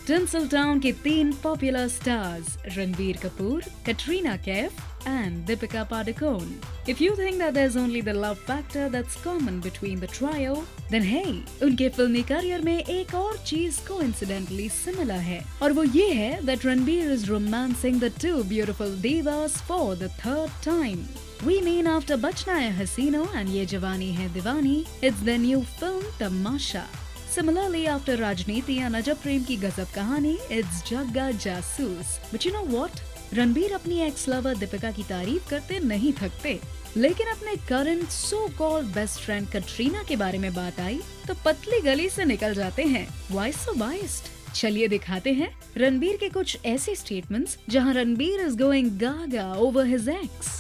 Tinseltown के तीन popular stars Ranbir Kapoor, Katrina Kaif and Deepika Padukone. If you think that there's only the love factor that's common between the trio, then hey, उनके फिल्मी career में एक और चीज coincidentally similar है, और वो ये है that Ranbir is romancing the two beautiful divas for the third time. We mean after Bachna Hai Hasino and Ye Jawani Hai Diwani, it's their new film Tamasha. Similarly, after Rajneeti and Ajab Prem की गजब कहानी, it's Jagga Jasoos. But you know what? Ranbir अपनी x lover Deepika की तारीफ करते नहीं थकते, लेकिन अपने current so called best friend Katrina के बारे में बात आई तो पतली गली से निकल जाते हैं. Why so biased? चलिए दिखाते हैं रणबीर के कुछ ऐसे स्टेटमेंट्स जहां Ranbir is going gaga over his ex.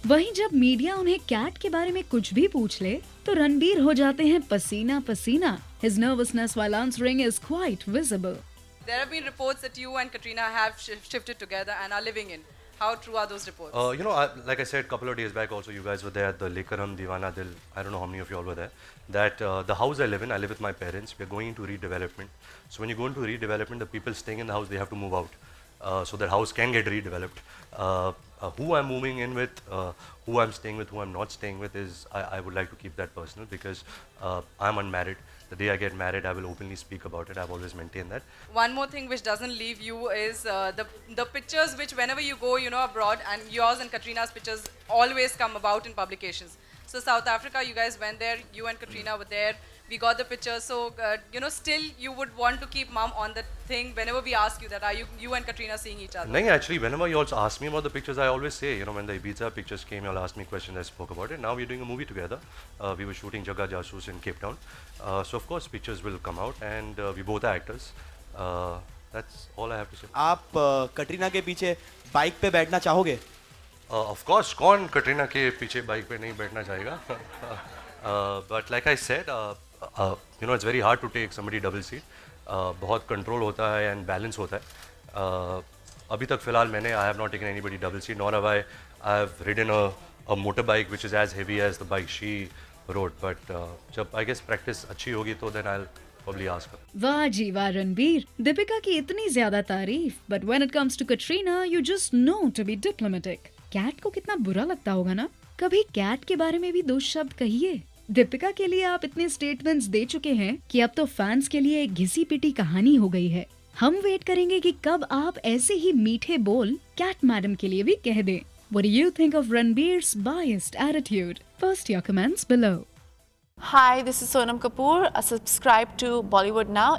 वहीं जब मीडिया उन्हें कैट के बारे में कुछ भी पूछ ले तो रणबीर हो जाते हैं पसीना पसीना. His nervousness while answering is quite visible. There have been reports that you and Katrina have shifted together and are living in. How true are those reports? Like I said a couple of days back also, you guys were there at the Lekaram Divana Dil. I don't know how many of you all were there. That the house I live with my parents. We're going into redevelopment. So when you go into redevelopment, the people staying in the house, they have to move out. So that house can get redeveloped. Who I'm moving in with, who I'm staying with, who I'm not staying with is, I would like to keep that personal because I'm unmarried. The day I get married, I will openly speak about it. I've always maintained that. One more thing which doesn't leave you is the pictures which whenever you go, abroad, and yours and Katrina's pictures always come about in publications. So South Africa, you guys went there, you and Katrina were there. We got the pictures, so still you would want to keep mom on the thing whenever we ask you that, are you and Katrina seeing each other? No, actually, whenever you also ask me about the pictures, I always say, when the Ibiza pictures came, you all asked me questions, I spoke about it. Now we're doing a movie together. We were shooting Jagga Jasoos in Cape Town. So of course pictures will come out, and we both are actors. That's all I have to say. आप कटरीना के पीछे bike पे बैठना चाहोगे? Of course, कौन कटरीना के पीछे bike पे नहीं बैठना चाहेगा? But like I said, it's very hard to take somebody double seat. बहुत control होता है and balance होता है. अभी तक फिलहाल मैंने I have not taken anybody double seat, nor have I have ridden a motorbike which is as heavy as the bike she rode. But जब I guess practice अच्छी होगी तो then I'll probably ask her. वाह जी वाह रणबीर, दीपिका की इतनी ज्यादा तारीफ, but when it comes to Katrina, you just know to be diplomatic. Cat को कितना बुरा लगता होगा ना? कभी कैट के बारे में भी दो शब्द कहिए. दीपिका के लिए आप इतने स्टेटमेंट्स दे चुके हैं कि अब तो फैंस के लिए एक घिसी पिटी कहानी हो गई है. हम वेट करेंगे कि कब आप ऐसे ही मीठे बोल कैट मैडम के लिए भी कह दें. What do you think of Ranbir's biased attitude? Post your comments below. Hi, this is Sonam Kapoor. Subscribe to Bollywood Now